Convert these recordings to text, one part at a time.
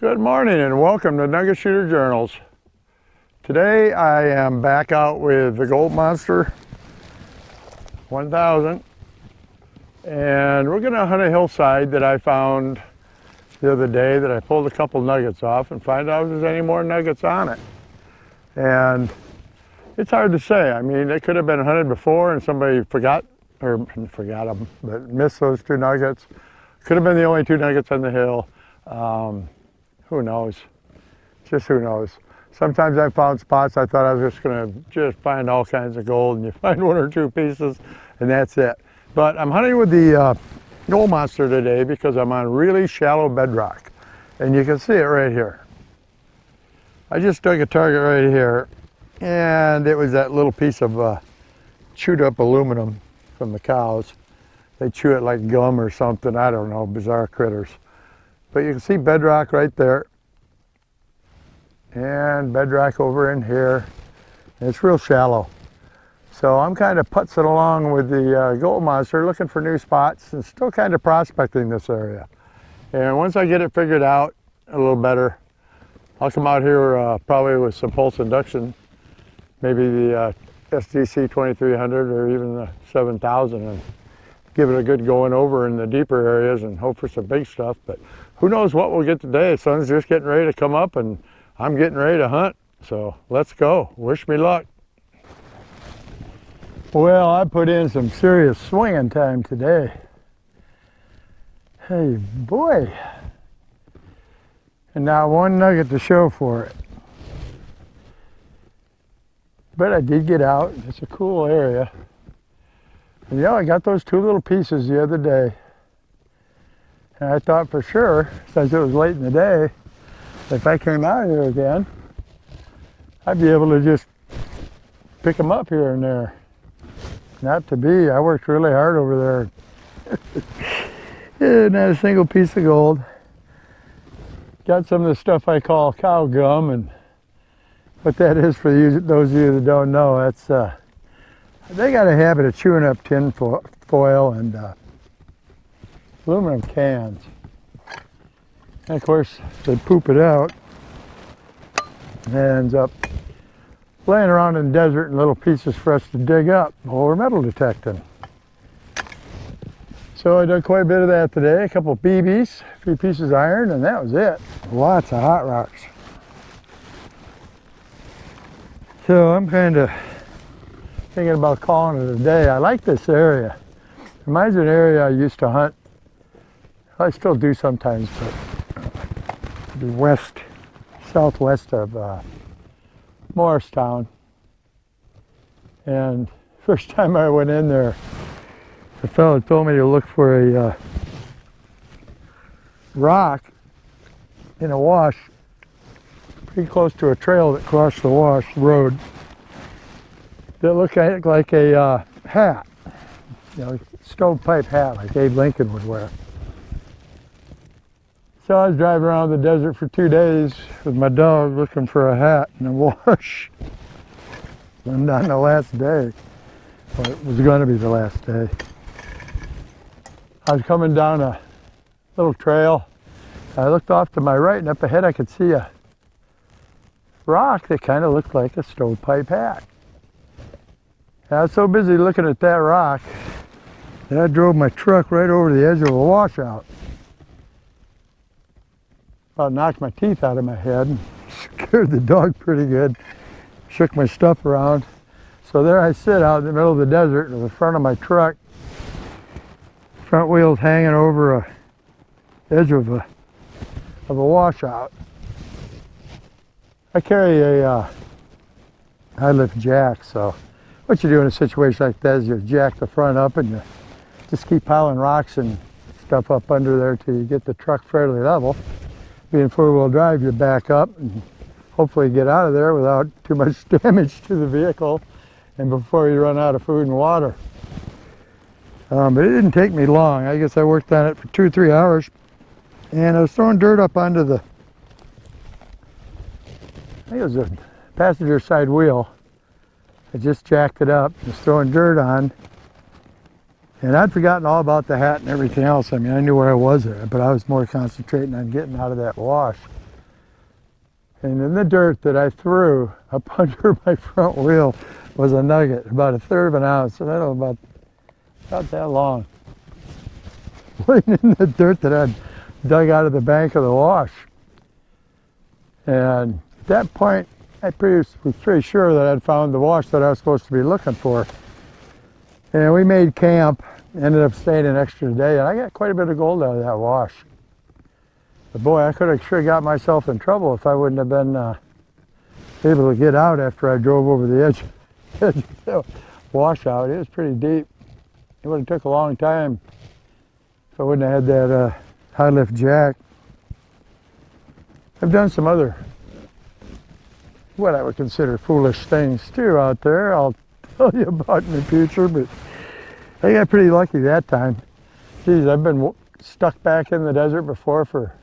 Good morning and welcome to Nugget Shooter Journals. Today I am back out with the Gold Monster 1000 and we're going to hunt a hillside that I found the other day that I pulled a couple nuggets off and find out if there's any more nuggets on it. And it's hard to say. I mean, it could have been hunted before and somebody forgot them, but missed those two nuggets. Could have been the only two nuggets on the hill. Who knows? Just who knows? Sometimes I found spots I thought I was just going to find all kinds of gold, and you find one or two pieces and that's it. But I'm hunting with the Gold Monster today because I'm on really shallow bedrock, and you can see it right here. I just dug a target right here, and it was that little piece of chewed up aluminum from the cows. They chew it like gum or something, I don't know, bizarre critters. But you can see bedrock right there, and bedrock over in here. It's real shallow. So I'm kind of putzing along with the Gold Monster, looking for new spots and still kind of prospecting this area. And once I get it figured out a little better, I'll come out here probably with some pulse induction, maybe the SDC 2300 or even the 7000, and give it a good going over in the deeper areas and hope for some big stuff. But who knows what we'll get today. The sun's just getting ready to come up and I'm getting ready to hunt. So let's go. Wish me luck. Well, I put in some serious swinging time today. Hey, boy. And not one nugget to show for it. But I did get out. It's a cool area. And yeah, I got those two little pieces the other day. And I thought for sure, since it was late in the day, if I came out here again, I'd be able to just pick them up here and there. Not to be. I worked really hard over there. Yeah, not a single piece of gold. Got some of the stuff I call cow gum, and what that is for you, those of you that don't know, that's they got a habit of chewing up tin foil and aluminum cans. And of course, they poop it out and it ends up laying around in the desert in little pieces for us to dig up while we're metal detecting. So I did quite a bit of that today, a couple of BBs, a few pieces of iron, and that was it. Lots of hot rocks. So I'm kind of thinking about calling it a day. I like this area. Reminds me of an area I used to hunt. I still do sometimes, but the southwest of Morristown. And first time I went in there, the fellow told me to look for a rock in a wash pretty close to a trail that crossed the wash road that looked like a hat, you know, stovepipe hat like Abe Lincoln would wear. So I was driving around the desert for 2 days with my dog looking for a hat in a wash. And on the last day, well, it was going to be the last day, I was coming down a little trail. I looked off to my right, and up ahead I could see a rock that kind of looked like a stovepipe hat. And I was so busy looking at that rock that I drove my truck right over the edge of a washout. About knocked my teeth out of my head and scared the dog pretty good. Shook my stuff around. So there I sit out in the middle of the desert in the front of my truck. Front wheels hanging over a edge of a washout. I carry a high lift jack, so what you do in a situation like that is you jack the front up and you just keep piling rocks and stuff up under there till you get the truck fairly level. Being four-wheel drive, you back up and hopefully get out of there without too much damage to the vehicle and before you run out of food and water. But it didn't take me long. I guess I worked on it for 2 or 3 hours, and I was throwing dirt up onto the, I think it was a passenger side wheel. I just jacked it up, was throwing dirt on, and I'd forgotten all about the hat and everything else. I mean, I knew where I was there, but I was more concentrating on getting out of that wash. And in the dirt that I threw up under my front wheel was a nugget, about 1/3 of an ounce. I don't know, about that long. Laying in the dirt that I'd dug out of the bank of the wash. And at that point, I was pretty sure that I'd found the wash that I was supposed to be looking for. And we made camp, ended up staying an extra day, and I got quite a bit of gold out of that wash. But boy, I could have sure got myself in trouble if I wouldn't have been able to get out after I drove over the edge of the washout. It was pretty deep. It would have took a long time if I wouldn't have had that high lift jack. I've done some other, what I would consider foolish things too out there. I'll tell you about in the future, but I got pretty lucky that time. Geez, I've been stuck back in the desert before for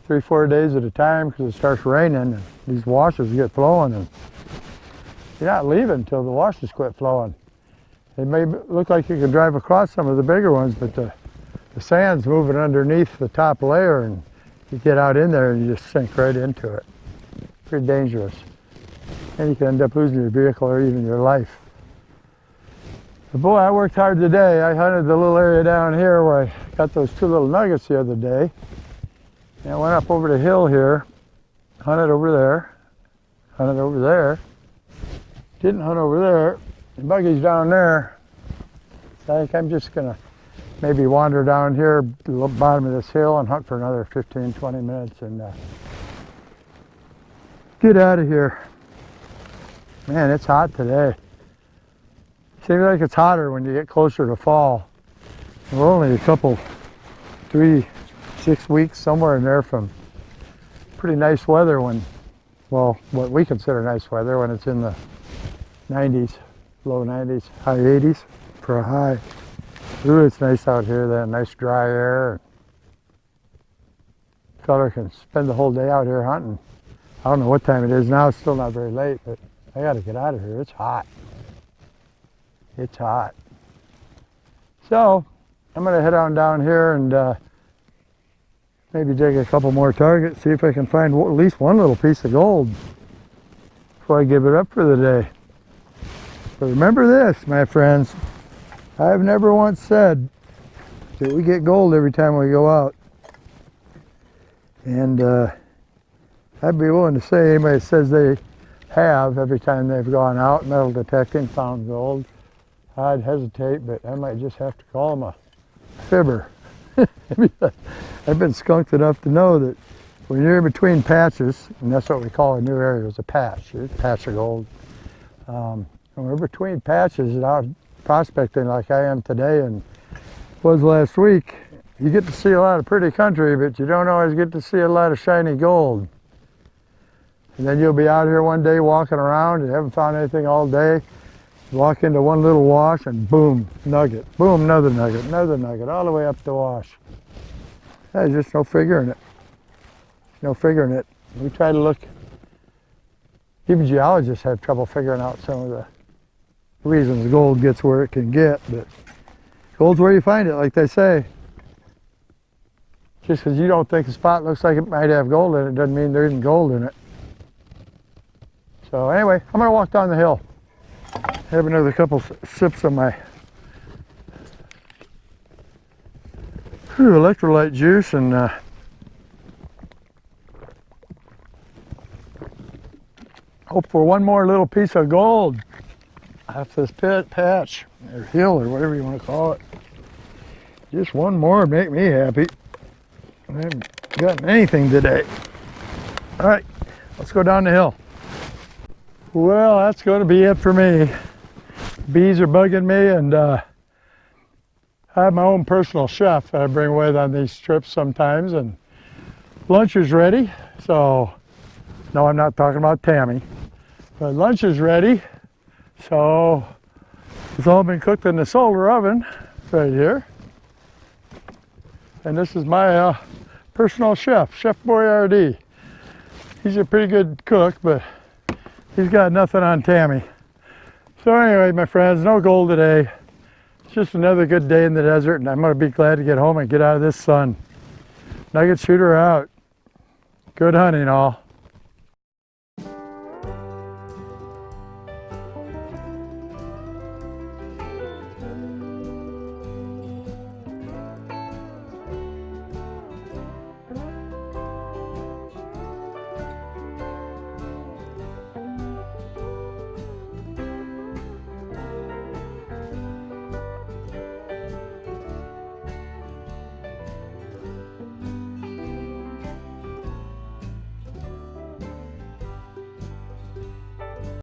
3-4 days at a time because it starts raining and these washes get flowing, and you're not leaving until the washes quit flowing. It may look like you can drive across some of the bigger ones, but the sand's moving underneath the top layer, and you get out in there and you just sink right into it. Pretty dangerous. And you can end up losing your vehicle or even your life. But boy, I worked hard today. I hunted the little area down here where I got those 2 little nuggets the other day. And I went up over the hill here, hunted over there, hunted over there, didn't hunt over there. The buggy's down there. So I think I'm just gonna maybe wander down here to the bottom of this hill and hunt for another 15-20 minutes and get out of here. Man, it's hot today. Seems like it's hotter when you get closer to fall. We're only a couple, 3-6 weeks, somewhere in there from pretty nice weather when, well, what we consider nice weather when it's in the 90s, low 90s, high 80s for a high. Ooh, it's nice out here, that nice dry air. Fella can spend the whole day out here hunting. I don't know what time it is now, it's still not very late, but I gotta get out of here, it's hot. It's hot. So, I'm gonna head on down here and maybe dig a couple more targets, see if I can find at least one little piece of gold before I give it up for the day. But remember this, my friends, I've never once said that we get gold every time we go out. And I'd be willing to say anybody that says they have every time they've gone out metal detecting, found gold, I'd hesitate, but I might just have to call them a fibber. I've been skunked enough to know that when you're in between patches, and that's what we call a new area, it's a patch, it's a patch of gold. When we're between patches and out prospecting like I am today and was last week, you get to see a lot of pretty country, but you don't always get to see a lot of shiny gold. And then you'll be out here one day walking around and haven't found anything all day. You walk into one little wash and boom, nugget. Boom, another nugget, all the way up the wash. There's just no figuring it. No figuring it. We try to look, even geologists have trouble figuring out some of the reasons gold gets where it can get, but gold's where you find it, like they say. Just because you don't think a spot looks like it might have gold in it doesn't mean there isn't gold in it. So anyway, I'm gonna walk down the hill. Have another couple sips of my electrolyte juice and hope for one more little piece of gold off this patch or hill or whatever you want to call it. Just one more would make me happy. I haven't gotten anything today. All right, let's go down the hill. Well, that's going to be it for me. Bees are bugging me, and I have my own personal chef that I bring with on these trips sometimes, and lunch is ready. So, no, I'm not talking about Tammy, but lunch is ready. So, it's all been cooked in the solar oven right here. And this is my personal chef, Chef Boyardee. He's a pretty good cook, but he's got nothing on Tammy. So anyway, my friends, no gold today. It's just another good day in the desert, and I'm going to be glad to get home and get out of this sun. Nugget shooter out. Good hunting all.